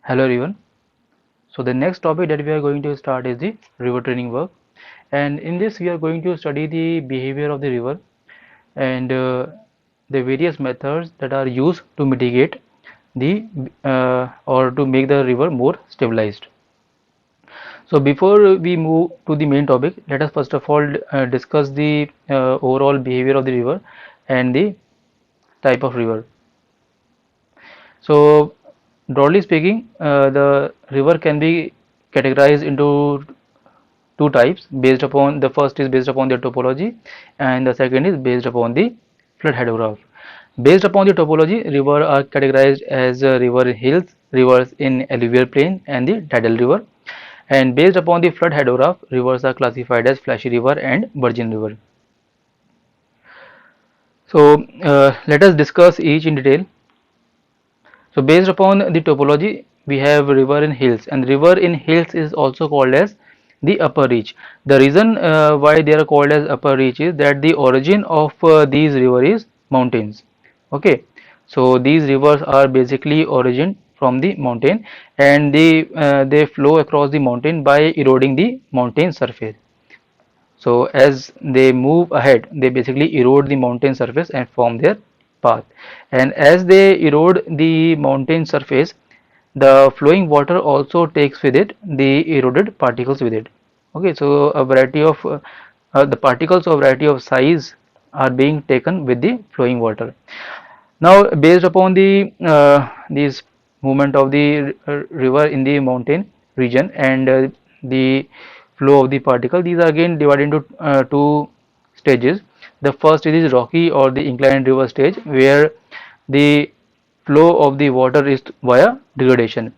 Hello everyone. So the next topic that we are going to start is the river training work, and in this we are going to study the behavior of the river and the various methods that are used to mitigate the or to make the river more stabilized. So before we move to the main topic, let us first of all discuss the overall behavior of the river and the type of river. So broadly speaking, the river can be categorized into two types based upon the first is based upon their topology and the second is based upon the flood hydrograph. Based upon the topology, rivers are categorized as river in hills, rivers in alluvial plain and the tidal river, and based upon the flood hydrograph, rivers are classified as flashy river and virgin river. So let us discuss each in detail. So based upon the topology, we have river in hills, and river in hills is also called as the upper reach. The reason why they are called as upper reach is that the origin of these river is mountains. Okay, so these rivers are basically origin from the mountain, and they flow across the mountain by eroding the mountain surface. So as they move ahead, they basically erode the mountain surface and form their path. And as they erode the mountain surface, the flowing water also takes with it the eroded particles with it. Okay, so a variety of the particles of variety of size are being taken with the flowing water. Now, based upon the this movement of the river in the mountain region and the flow of the particle, these are again divided into two stages. The first is rocky or the inclined river stage, where the flow of the water is via degradation.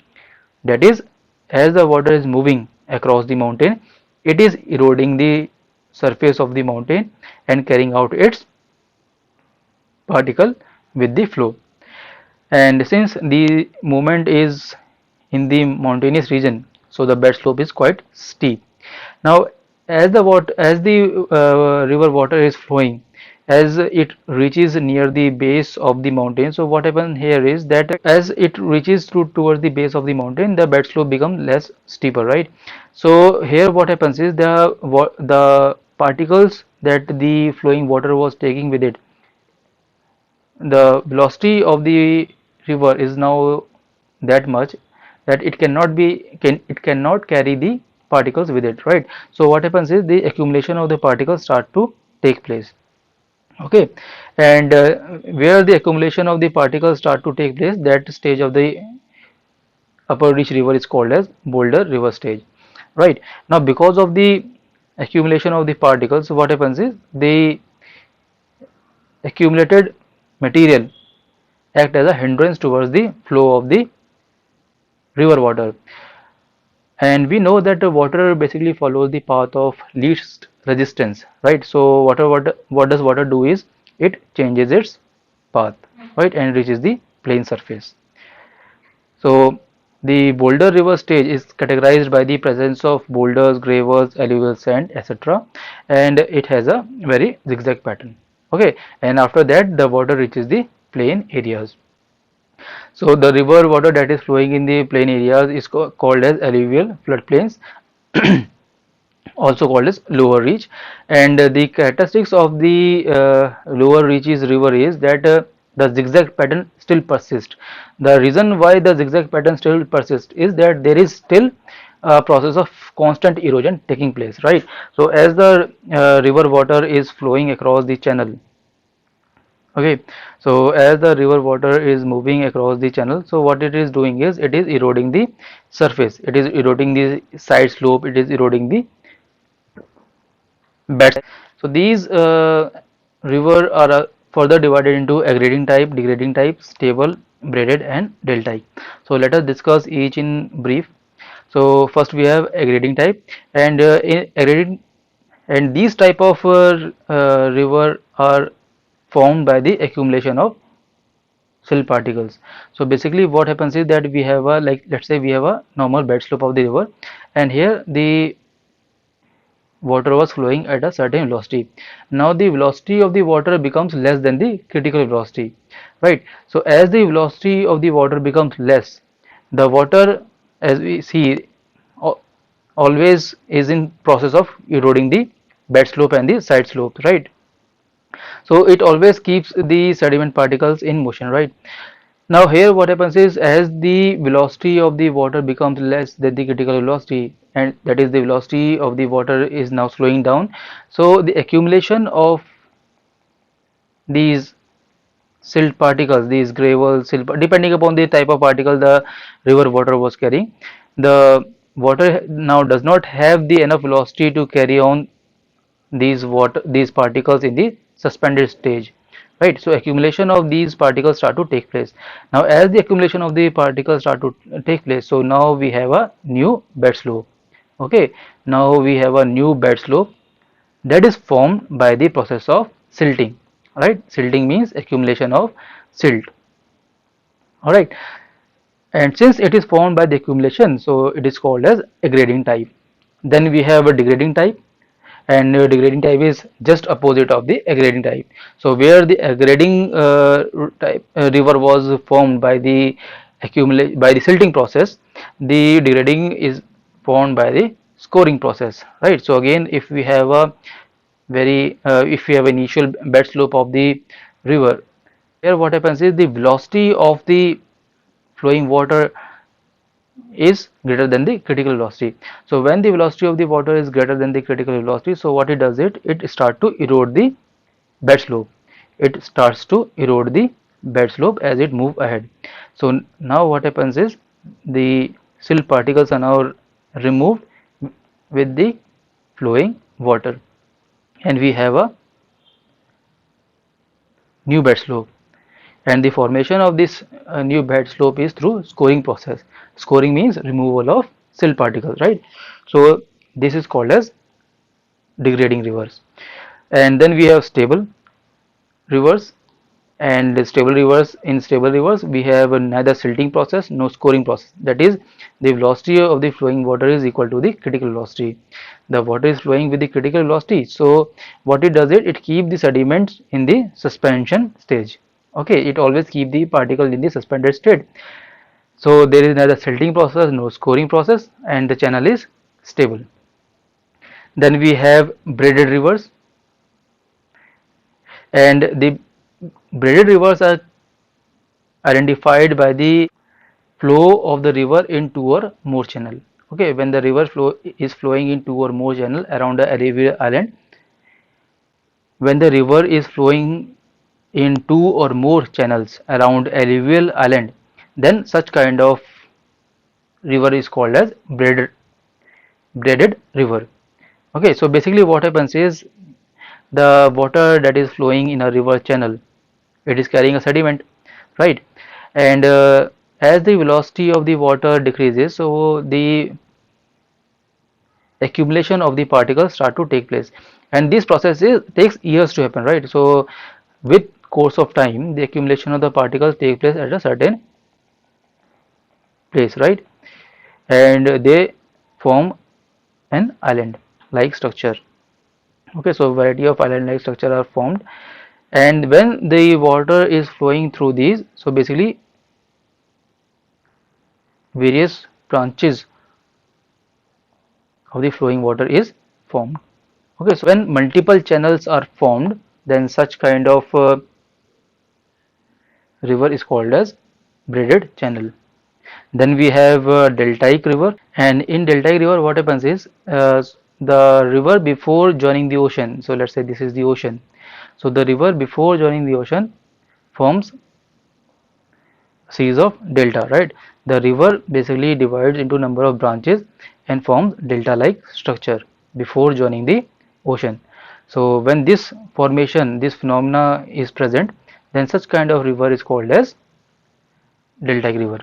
That is, as the water is moving across the mountain, it is eroding the surface of the mountain and carrying out its particle with the flow. And since the movement is in the mountainous region, so the bed slope is quite steep. Now as the river water is flowing, as it reaches near the base of the mountain, so what happens here is that as it reaches towards the base of the mountain, the bed slope becomes less steeper, right? So here what happens is the particles that the flowing water was taking with it, the velocity of the river is now that much that it cannot carry the particles with it, right? So what happens is the accumulation of the particles start to take place. Okay, and where the accumulation of the particles start to take place, that stage of the upper reach river is called as boulder river stage, right? Now because of the accumulation of the particles, what happens is the accumulated material act as a hindrance towards the flow of the river water. And we know that the water basically follows the path of least resistance, right? So what does water do is it changes its path, right, and reaches the plain surface. So the boulder river stage is categorized by the presence of boulders, gravels, alluvial sand, etc., and it has a very zigzag pattern. Okay, and after that the water reaches the plain areas. So the river water that is flowing in the plain areas is called as alluvial floodplains, also called as lower reach. And the characteristics of the lower reaches river is that the zigzag pattern still persists. The reason why the zigzag pattern still persists is that there is still a process of constant erosion taking place, right? So as the river water is flowing across the channel. Okay, so as the river water is moving across the channel, so what it is doing is it is eroding the surface, it is eroding the side slope, it is eroding the bed. So these river are further divided into aggregating type, degrading type, stable, braided, and delta type. So let us discuss each in brief. So first we have aggregating type, and in aggregating, and these type of river are formed by the accumulation of silt particles. So basically what happens is that we have a, like, let's say we have a normal bed slope of the river, and here the water was flowing at a certain velocity. Now the velocity of the water becomes less than the critical velocity, right? So as the velocity of the water becomes less, The water, as we see, always is in process of eroding the bed slope and the side slopes, right? So it always keeps the sediment particles in motion, right? Now here what happens is, as the velocity of the water becomes less than the critical velocity, and that is the velocity of the water is now slowing down, so the accumulation of these silt particles, these gravel, silt, depending upon the type of particle the river water was carrying, the water now does not have the enough velocity to carry on these particles in the suspended stage, right? So accumulation of these particles start to take place. Now as the accumulation of the particles start to take place, so now we have a new bed slope. Okay, now we have a new bed slope that is formed by the process of silting, right? Silting means accumulation of silt. All right, and since it is formed by the accumulation, so it is called as a grading type. Then we have a degrading type, and degrading type is just opposite of the aggrading type. So where the aggrading type river was formed by the accumulate by the silting process, the degrading is formed by the scoring process, right? So again, if we have a if we have initial bed slope of the river, here what happens is the velocity of the flowing water is greater than the critical velocity. So when the velocity of the water is greater than the critical velocity, so what it does, it start to erode the bed slope. It starts to erode the bed slope as it move ahead. So now what happens is the silt particles are now removed with the flowing water, and we have a new bed slope. And the formation of this new bed slope is through scoring process. Scoring means removal of silt particles, right? So this is called as degrading rivers. And then we have stable rivers, and stable rivers, in stable rivers we have neither silting process nor scoring process. That is, the velocity of the flowing water is equal to the critical velocity. The water is flowing with the critical velocity, so what it does, it keep the sediments in the suspension stage. Okay, it always keep the particles in the suspended state. So there is neither silting process nor scoring process, and the channel is stable. Then we have braided rivers, and the braided rivers are identified by the flow of the river in two or more channel. Okay, when the river flow is flowing in two or more channel around the alluvial island, when the river is flowing in two or more channels around alluvial island, then such kind of river is called as braided river. Okay, so basically what happens is, the water that is flowing in a river channel, it is carrying a sediment, right? And as the velocity of the water decreases, so the accumulation of the particles start to take place, and this process takes years to happen, right? So with course of time, the accumulation of the particles take place at a certain place, right? And they form an island like structure. Okay, so variety of island like structure are formed, and when the water is flowing through these, so basically various branches of the flowing water is formed. Okay, so when multiple channels are formed, then such kind of river is called as braided channel. Then we have deltaic river, and in deltaic river what happens is, the river before joining the ocean, so let's say this is the ocean, so the river before joining the ocean forms series of delta, right? The river basically divides into number of branches and forms delta like structure before joining the ocean. So when this formation, this phenomena is present, then such kind of river is called as deltaic river.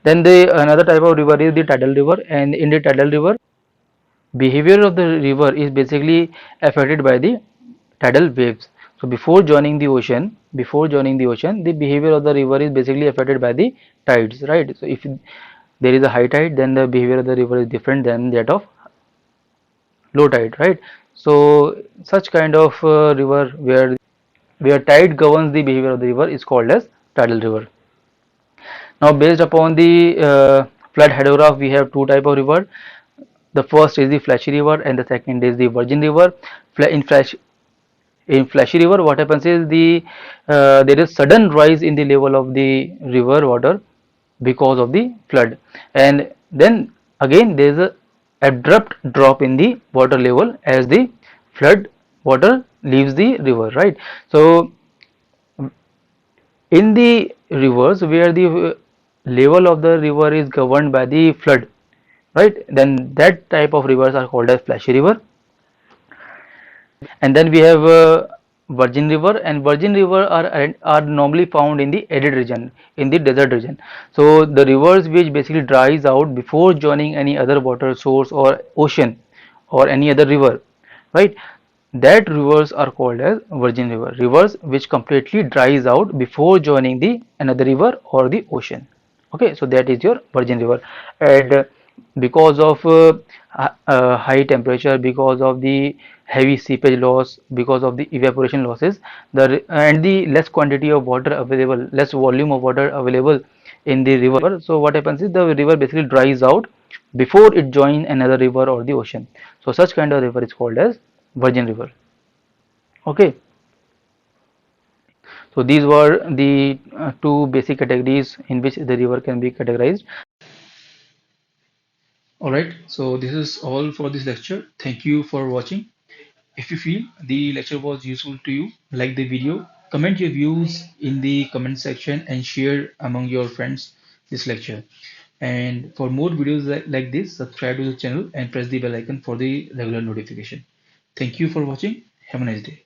Then the another type of river is the tidal river, and in the tidal river, behavior of the river is basically affected by the tidal waves. So before joining the ocean, the behavior of the river is basically affected by the tides, right? So if there is a high tide, then the behavior of the river is different than that of low tide, right? So such kind of river where tide governs the behavior of the river is called as tidal river. Now, based upon the flood hydrograph, we have two type of river. The first is the fleshy river, and the second is the virgin river. In fleshy river, what happens is there is sudden rise in the level of the river water because of the flood, and then again there is a abrupt drop in the water level as the flood water leaves the river, right? So in the rivers where the level of the river is governed by the flood, right, then that type of rivers are called as fleshy river. And then we have virgin river, and virgin river are normally found in the arid region, in the desert region. So the rivers which basically dries out before joining any other water source or ocean or any other river, right, that rivers are called as virgin river, rivers which completely dries out before joining the another river or the ocean. Okay, so that is your virgin river. And because of high temperature, because of the heavy seepage loss, because of the evaporation losses, and the less quantity of water available, less volume of water available in the river, so what happens is the river basically dries out before it joins another river or the ocean. So such kind of river is called as virgin river. Okay, so these were the two basic categories in which the river can be categorized. Alright, so this is all for this lecture. Thank you for watching. If you feel the lecture was useful to you, like the video, comment your views in the comment section and share among your friends this lecture. And for more videos like this, subscribe to the channel and press the bell icon for the regular notification. Thank you for watching. Have a nice day.